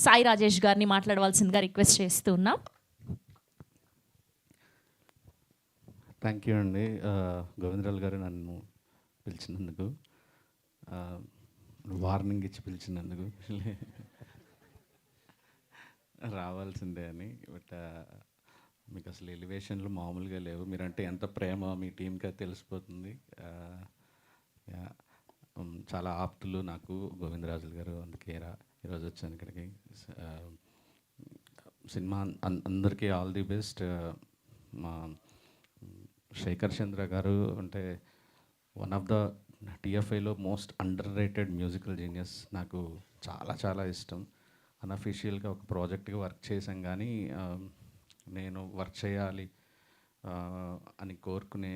సాయి రాజేష్ గారిని మాట్లాడవలసిందిగా రిక్వెస్ట్ చేస్తూ ఉన్నాం. థ్యాంక్ యూ అండి. గోవిందరాలు గారు నన్ను పిలిచినందుకు, వార్నింగ్ ఇచ్చి పిలిచినందుకు రావాల్సిందే అని. బట్ మీకు అసలు ఎలివేషన్లు మామూలుగా లేవు. మీరంటే ఎంత ప్రేమ మీ టీంకి తెలిసిపోతుంది. చాలా ఆప్తులు నాకు గోవిందరాజులు గారు, అందుకే ఈరోజు వచ్చాను ఇక్కడికి. సినిమా అందరికీ ఆల్ ది బెస్ట్. మా శేఖర్ చంద్ర గారు అంటే వన్ ఆఫ్ ద టిఎఫ్ఐలో most under rated musical genius. నాకు చాలా చాలా ఇష్టం. అన్అఫీషియల్గా ఒక ప్రాజెక్ట్గా వర్క్ చేశాం, కానీ నేను వర్క్ చేయాలి అని కోరుకునే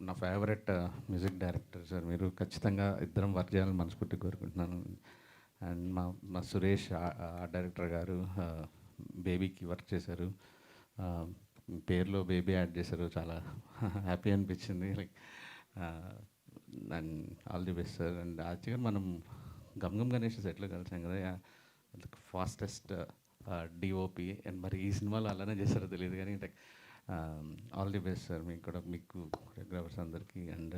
నా ఫేవరెట్ మ్యూజిక్ డైరెక్టర్ సార్ మీరు. ఖచ్చితంగా ఇద్దరం వర్క్ చేయాలని మనస్ఫూర్తిగా కోరుకుంటున్నాను. అండ్ మా సురేష్ డైరెక్టర్ గారు బేబీకి వర్క్ చేశారు, పేరులో బేబీ యాడ్ చేశారు. చాలా హ్యాపీ అనిపించింది. Like and all the best sir. And యాక్చువల్గా మనం గమ్ గణేష్ సెట్లో కలిసాం కదా, ఫాస్టెస్ట్ డిఓపి. అండ్ మరి ఈ సినిమాలో అలానే చేశారో తెలియదు, కానీ like all the best sir మీకు కూడా, మీకు కొరియోగ్రాఫర్స్ అందరికీ. అండ్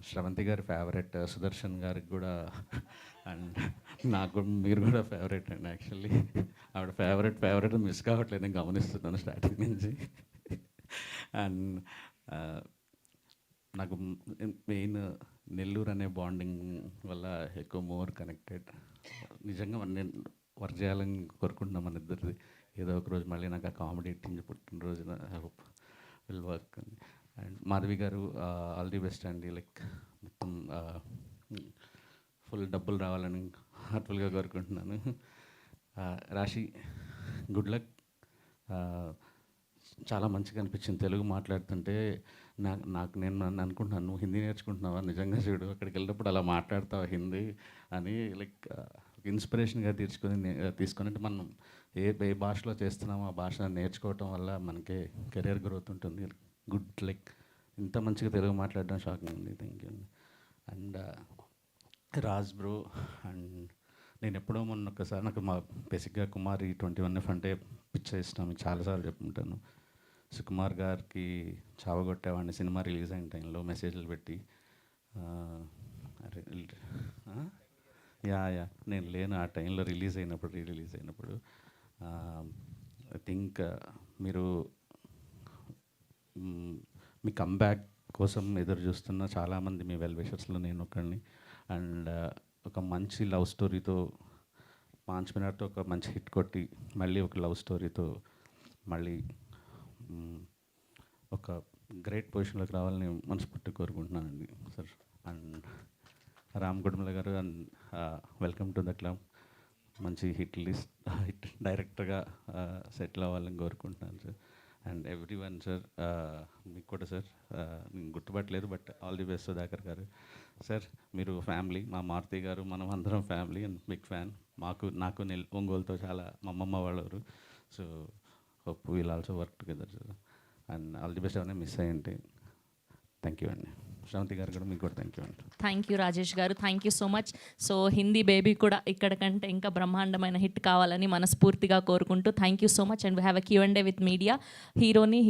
శ్రవంతి గారి ఫేవరెట్ సుదర్శన్ గారికి కూడా, అండ్ నాకు మీరు కూడా ఫేవరెట్ అండి. యాక్చువల్లీ ఆవిడ ఫేవరెట్ మిస్ కావట్లేదు, నేను గమనిస్తున్నాను స్టార్టింగ్ నుంచి. అండ్ నాకు మెయిన్ నెల్లూరు అనే బాండింగ్ వల్ల ఎక్కువ మోర్ కనెక్టెడ్. నిజంగా నేను వర్క్ చేయాలని కోరుకుంటున్నాం మన ఇద్దరిది. ఏదో ఒక రోజు మళ్ళీ నాకు ఆ కామెడీ టీంజ్ పుట్టినరోజున I hope will work. And Madhavi గారు ఆల్ ది బెస్ట్ అండి. లైక్ మొత్తం ఫుల్ డబ్బులు రావాలని హార్ట్ఫుల్గా కోరుకుంటున్నాను. రాశి గుడ్ లక్. చాలా మంచిగా అనిపించింది తెలుగు మాట్లాడుతుంటే. నేను అనుకుంటున్నాను, నువ్వు హిందీ నేర్చుకుంటున్నావా? నిజంగా చూడు, అక్కడికి వెళ్ళినప్పుడు అలా మాట్లాడతావా హిందీ అని. లైక్ ఇన్స్పిరేషన్గా తీసుకొని అంటే మనం ఏ భాషలో చేస్తున్నామో ఆ భాష నేర్చుకోవటం వల్ల మనకి కెరీర్ గ్రోత్ ఉంటుంది. గుడ్. లైక్ ఇంత మంచిగా తెలుగు మాట్లాడడం షాకింగ్ ఉంది. Thank you. And Raj bro, and నేను ఎప్పుడో మొన్న ఒకసారి నాకు మా బేసిక్గా కుమారి 21F అంటే పిచ్చ ఇష్టం, మీకు చాలాసార్లు చెప్పుకుంటాను. సుకుమార్ గారికి చావగొట్టేవాడిని సినిమా రిలీజ్ అయిన టైంలో మెసేజ్లు పెట్టి. యా నేను లేను ఆ టైంలో, రీ రిలీజ్ అయినప్పుడు. ఐ థింక్ మీరు మీ కంబ్యాక్ కోసం ఎదురు చూస్తున్న చాలామంది మీ వెల్ విషర్స్లో నేను ఒకడిని. అండ్ ఒక మంచి లవ్ స్టోరీతో, మాంచమినార్తో ఒక మంచి హిట్ కొట్టి మళ్ళీ ఒక లవ్ స్టోరీతో మళ్ళీ ఒక గ్రేట్ పొజిషన్లోకి రావాలని మనస్ఫూర్తిగా కోరుకుంటున్నానండి సార్. అండ్ రామ్ గుడిమల గారు, and welcome to the club. మంచి హిట్ డైరెక్టర్గా సెటిల్ అవ్వాలని కోరుకుంటున్నాను sir. And everyone sir, మీకు కూడా సార్ నేను గుర్తుపట్టలేదు, but all the best Sudhakar గారు. సార్ మీరు ఫ్యామిలీ, మా మారుతి గారు మనం అందరం ఫ్యామిలీ అండ్ బిగ్ ఫ్యాన్. నాకు ఒంగోలుతో చాలా మా అమ్మమ్మ వాళ్ళరు. So hope will also work together sir. And all the best. ఏమైనా మిస్ అయ్యంటే థ్యాంక్ యూ అండి. శ్రవంతి గారు కూడా మీకు కూడా థ్యాంక్ యూ అండి. థ్యాంక్ యూ రాజేష్ గారు, thank you so much. So Hindi baby కూడా ఇక్కడ కంటే ఇంకా బ్రహ్మాండమైన హిట్ కావాలని మనస్ఫూర్తిగా కోరుకుంటూ thank you so much. And we have a Q&A with media. హీరోని